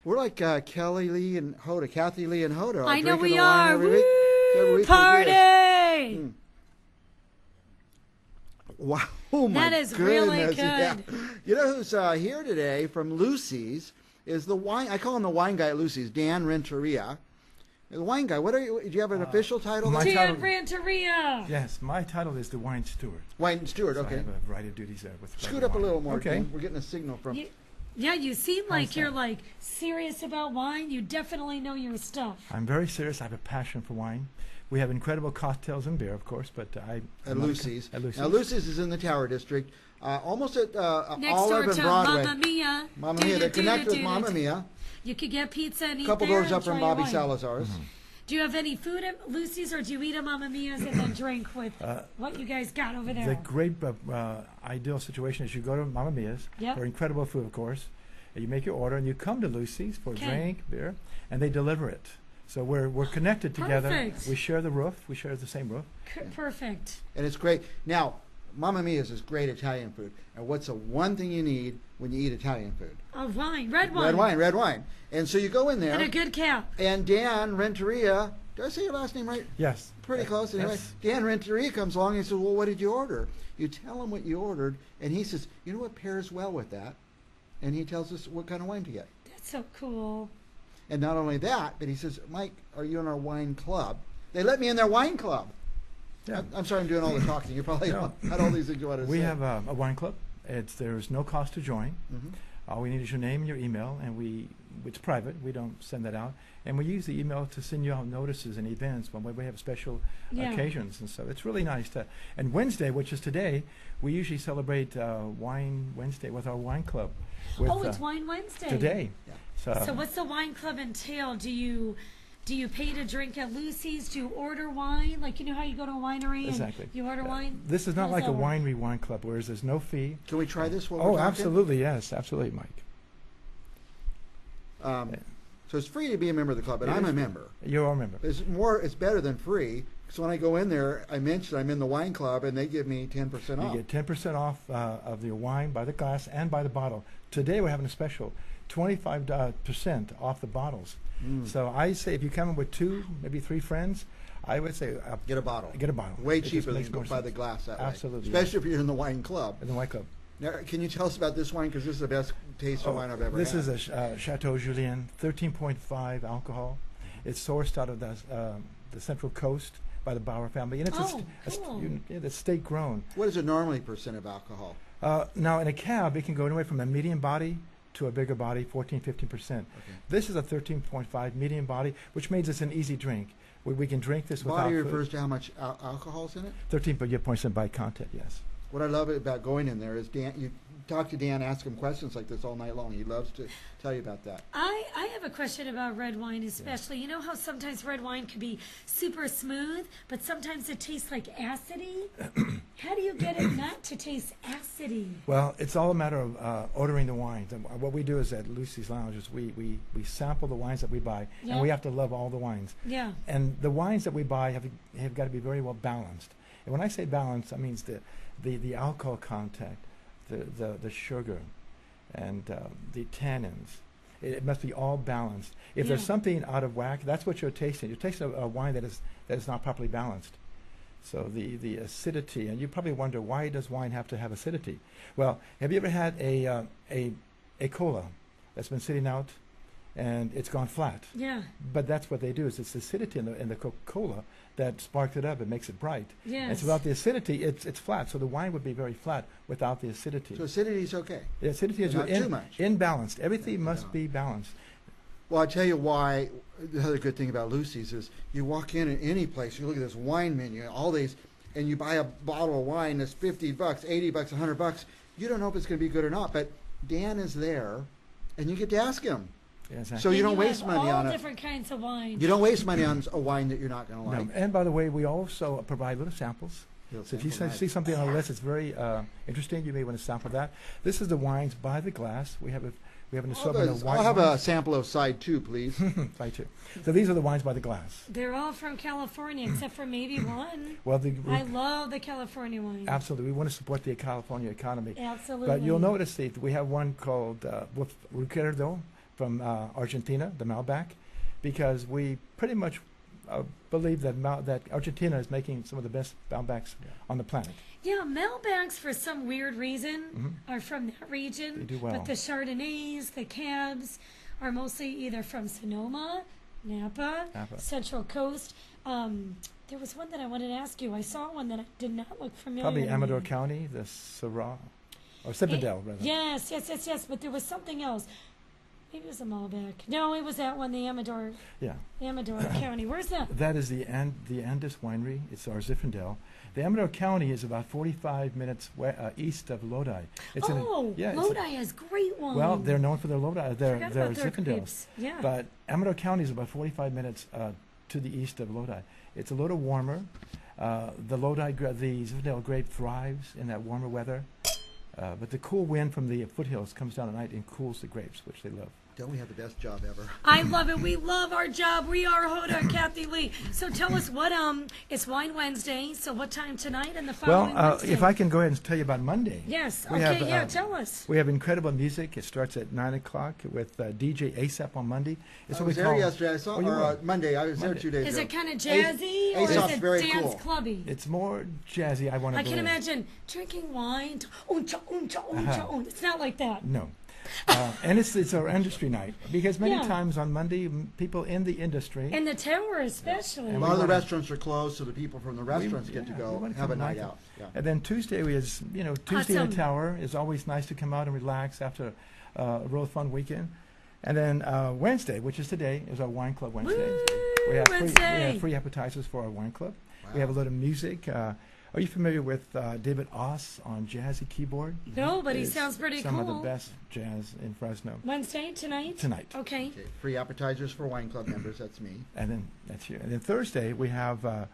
We're like Kelly Lee and Hoda, Kathy Lee and Hoda. I know drinking we the wine are. every week. Every Woo! week we do Party! this. Wow, oh my That is goodness. really good. Yeah. You know who's here today from Lucy's is the wine. I call him the wine guy at Lucy's, Dan Renteria. The wine guy. What are you? Do you have an official title? my there? Dan title- Renteria. Yes, my title is the wine steward. Wine Steward. So I Okay. have a variety of duties there. With Scoot up a wine. little more. Okay. Dan. We're getting a signal from. Yeah, you seem like How's you're that? like serious about wine. You definitely know your stuff. I'm very serious. I have a passion for wine. We have incredible cocktails and beer, of course, but At I'm not- Lucy's. At Lucy's. Now Lucy's is in the Tower District, almost at Next Olive door and to Broadway. Mamma Mia. Mamma Mia. They're connected with Do-do-do-do-do-do. Mamma Mia. You could get pizza and A eat couple there doors and up from try Bobby wine. Salazar's. Do you have any food at Lucy's, or do you eat a Mamma Mia's and then drink with what you guys got over there? The great ideal situation is you go to Mamma Mia's Yep. for incredible food, of course. And you make your order, and you come to Lucy's for a Okay. drink, beer, and they deliver it. So we're connected together. Perfect. We share the roof. We share the same roof. Perfect. And it's great. Now, Mamma Mia's is great Italian food. And what's the one thing you need when you eat Italian food? Wine, red wine. Red wine. And so you go in there, And a good cap. and Dan Renteria, did I say your last name right? Yes. Pretty close anyway. Yes. Dan Renteria comes along and says, well, what did you order? You tell him what you ordered, and he says, you know what pairs well with that? And he tells us what kind of wine to get. That's so cool. And not only that, but he says, Mike, are you in our wine club? They let me in their wine club. Yeah. I'm sorry I'm doing all the talking. You probably No. had all these things you wanted to We say. have a wine club. There's no cost to join. Mhm. All we need is your name and your email, and it's private. We don't send that out, and we use the email to send you out notices and events when we have special Yeah. occasions, and so it's really nice to. And Wednesday, which is today, we usually celebrate Wine Wednesday with our wine club. With, Oh, it's Wine Wednesday. today. Yeah. So what's the wine club entail? Do you pay to drink at Lucy's? Do you order wine? Like, you know how you go to a winery Exactly. and you order wine? This is not How like does a that work? winery wine club, whereas there's no fee. Can we try this while we're Oh, talking? absolutely, yes, absolutely, Mike. So it's free to be a member of the club, and It I'm is a free. member. You're a member. It's better than free, because when I go in there, I mention I'm in the wine club, and they give me 10% You off. get 10% off of your wine by the glass and by the bottle. Today we're having a special, 25% off the bottles. Mm. So I say if you come in with two, maybe three friends, I would say Get a bottle. get a bottle. Way It just cheaper than makes more buy the sense. glass that way. Absolutely, Especially if you're in the wine club. In the wine club. Now, can you tell us about this wine? Because this is the best taste of wine I've ever This had. is a Chateau Julien, 13.5 alcohol. It's sourced out of the Central Coast by the Bauer family, and it's cool. it's state grown. What is it normally percent of alcohol? Now in a cab, it can go anywhere from a medium body to a bigger body, 14-15%. Okay. This is a 13.5 medium body, which makes this an easy drink. We can drink this without Body food. refers to how much alcohol's in it? 13% by content, yes. What I love about going in there is Dan. You talk to Dan, ask him questions like this all night long. He loves to tell you about that. I have a question about red wine, especially. You know how sometimes red wine can be super smooth, but sometimes it tastes like acidy? How do you get it not to taste acidy? Well, it's all a matter of ordering the wines. And what we do is at Lucy's Lounge is we sample the wines that we buy, Yeah. and we have to love all the wines. Yeah. And the wines that we buy have got to be very well balanced. And when I say balanced, that means the alcohol content, the sugar, and the tannins. It must be all balanced. If there's Yeah. something out of whack, that's what you're tasting. You're tasting a wine that is not properly balanced. So the acidity, and you probably wonder, why does wine have to have acidity? Well, have you ever had a cola that's been sitting out and it's gone flat? Yeah. But that's what they do, is it's the acidity in the Coca-Cola that sparks it up and makes it bright. And Yes. so without the acidity, it's flat. So the wine would be very flat without the acidity. So acidity is okay. The acidity is Not too much. imbalanced. Everything Yeah, must yeah. be balanced. Well, I tell you why. The other good thing about Lucy's is you walk in at any place, you look at this wine menu, all these, and you buy a bottle of wine that's $50, $80, $100. You don't know if it's going to be good or not, but Dan is there, and you get to ask him. Yes, So you And don't waste have money all on it. different kinds of wine. You don't waste money on a wine that you're not going to no. like. And by the way, we also provide little samples. You'll So if you sample see that. something on the list that's very interesting, you may want to sample that. This is the wines by the glass. We have an assortment of white I'll have a wines. sample of side two, please. Right, too. So these are the wines by the glass. They're all from California, except for maybe one. Well, I love the California wine. absolutely, we want to support the California economy. Absolutely. But you'll notice that we have one called Recuerdo from Argentina, the Malbec, because we pretty much believe that that Argentina is making some of the best Malbecs on the planet. Yeah, Malbecs, for some weird reason, are from that region. They do well. But the Chardonnays, the Cabs, are mostly either from Sonoma, Napa, Central Coast. There was one that I wanted to ask you. I saw one that did not look familiar. Probably to Amador me. County, the Syrah, or Zinfandel, rather. Yes. But there was something else. Maybe it was a Malbec. No, it was that one, the Amador. Yeah. Amador County. Where's that? That is the Andes Winery. It's our Zinfandel. The Amador County is about 45 minutes east of Lodi. It's Lodi has great wine. Well, they're known for their Lodi, their Forgot about their Zinfandels. grapes. Yeah. But Amador County is about 45 minutes to the east of Lodi. It's a little warmer. The Zinfandel grape thrives in that warmer weather. But the cool wind from the foothills comes down at night and cools the grapes, which they love. Don't we have the best job ever? I love it. We love our job. We are Hoda, Kathy Lee. So tell us what, it's Wine Wednesday, so what time tonight and the following Wednesday? If I can go ahead and tell you about Monday. Yes, We okay, have, tell us. We have incredible music. It starts at 9 o'clock with DJ ASAP on Monday. It's I was there yesterday. I saw Monday. I was there 2 days ago. Is it kind of jazzy or is Aesop's it very dance cool. clubby? It's more jazzy, I want to I believe. can imagine drinking wine. It's not like that. No. And it's our industry night because many times on Monday, people in the industry. And the tower especially. A lot of the restaurants are closed, so the people from the restaurants get to go have a night out. Yeah. And then Tuesday Tuesday in the tower is always nice to come out and relax after a real fun weekend. And then Wednesday, which is today, is our wine club Wednesday. Woo, we have Wednesday. free appetizers for our wine club. Wow. We have a little music. Are you familiar with David Oss on jazzy keyboard? No, but he sounds pretty some cool. Some of the best jazz in Fresno. Wednesday, tonight? Tonight. Okay. Free appetizers for wine club members. That's me. And then that's you. And then Thursday we have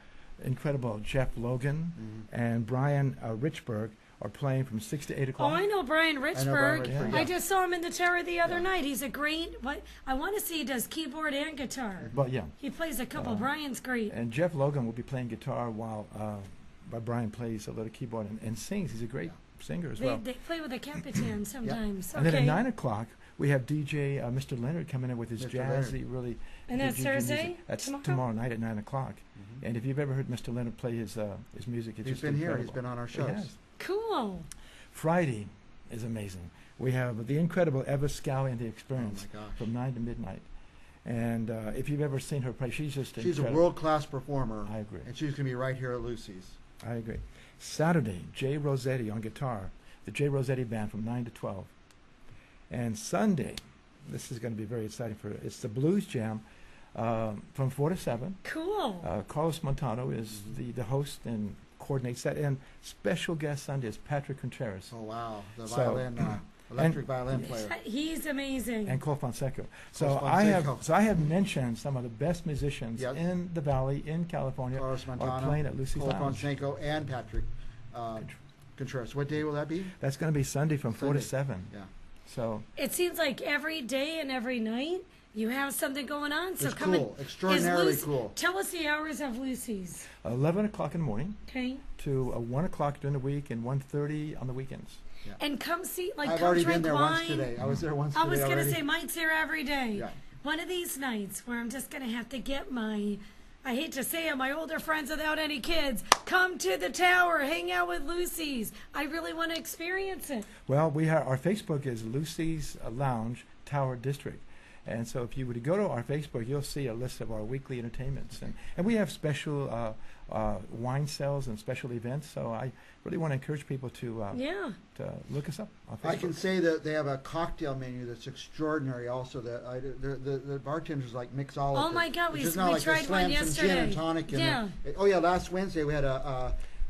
incredible Jeff Logan and Brian Richburg are playing from 6 to 8 o'clock. Oh, I know Brian Richburg. Richburg, I just saw him in the tower the other night. He's a great. I want to see he does keyboard and guitar. But yeah. He plays a couple. Brian's great. And Jeff Logan will be playing guitar while Brian plays a little keyboard and sings. He's a great singer as well. They play with a Capitan sometimes. And then at 9 o'clock, we have DJ Mr. Leonard coming in with his jazzy, really. And that's Thursday? Music. That's tomorrow night at 9 o'clock. And if you've ever heard Mr. Leonard play his music, it's He's just been incredible. here. He's been on our shows. Yes. Cool. Friday is amazing. We have the incredible Eva Scally and the Experience Oh my gosh. from 9 to midnight. And if you've ever seen her play, she's just She's a incredible. world-class performer. I agree. And she's going to be right here at Lucy's. I agree. Saturday, Jay Rossetti on guitar, the Jay Rossetti Band from 9 to 12. And Sunday, this is going to be very exciting it's the Blues Jam from 4 to 7. Cool. Carlos Montano is the host and coordinates that. And special guest Sunday is Patrick Contreras. Oh, wow. The So- violin, electric violin player. He's amazing. And Cole Fonseca. So Cole Fonseca. I have mentioned some of the best musicians Yes. in the Valley, in California, Carlos are Montano, playing at Lucy's Cole Lounge. Fonseca, and Patrick Contreras. What day will that be? That's going to be Sunday from 4 to Sunday. 7. Yeah. So It seems like every day and every night you have something going on. So It's come cool. in. Extraordinarily Is Lucy- cool. Tell us the hours of Lucy's. 11 o'clock in the morning Okay. to 1 o'clock during the week and 1:30 on the weekends. And come see, I've come already drink been there wine. once today. I was there once I today was going to already. say Mike's here every day. Yeah. One of these nights where I'm just going to have to get my, I hate to say it, my older friends without any kids, come to the tower, hang out with Lucy's. I really want to experience it. Well, our Facebook is Lucy's Lounge Tower District. And so if you were to go to our Facebook, you'll see a list of our weekly entertainments. And we have special wine sales and special events. So I really want to encourage people to look us up on Facebook. I can say that they have a cocktail menu that's extraordinary. Also, the bartenders like mix all of Oh my God, it's we just not like tried they one slam some gin and yesterday. tonic in Yeah. there. Oh yeah, last Wednesday we had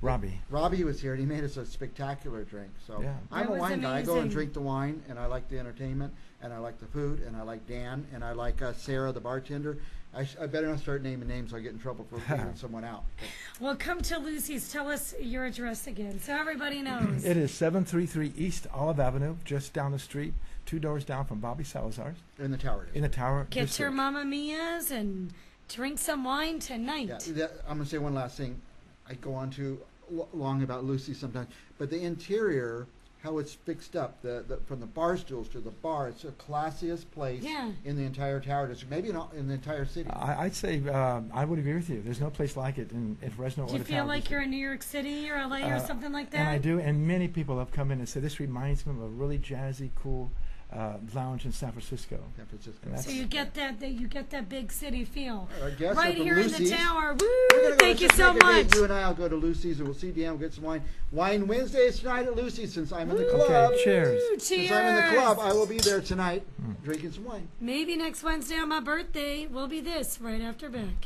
Robbie. Robbie was here and he made us a spectacular drink. So Yeah. I'm That a was wine guy. I go and amazing. drink the wine, and I like the entertainment, and I like the food, and I like Dan, and I like Sarah, the bartender. I better not start naming names, so I get in trouble for leaving someone out. Well, come to Lucy's. Tell us your address again so everybody knows. It is 733 East Olive Avenue, just down the street, 2 doors down from Bobby Salazar's In the tower. in the Tower Get your District. Mamma Mia's and drink some wine tonight. Yeah, I'm going to say one last thing. I go on to long about Lucy sometimes, but the interior how it's fixed up. From the bar stools to the bar, it's the classiest place Yeah. in the entire Tower District, maybe not in the entire city. I'd say I would agree with you. There's no place like it in Fresno. Do or you the feel Tower like District. you're in New York City or LA or something like that? And I do, and many people have come in and said this reminds me of a really jazzy, cool lounge in San Francisco. San Francisco. And that's- So you get that big city feel. Our guests Right are from here in Lucy's. the tower. We're gonna Woo! go Thank you just so make a date. much. You and I will go to Lucy's and we'll see Dan. We'll get some wine. Wine Wednesdays tonight at Lucy's since I'm in the club. Okay, cheers. Woo, Since I'm in the club, I cheers. will be there tonight drinking some wine. Maybe next Wednesday on my birthday will be this right after back.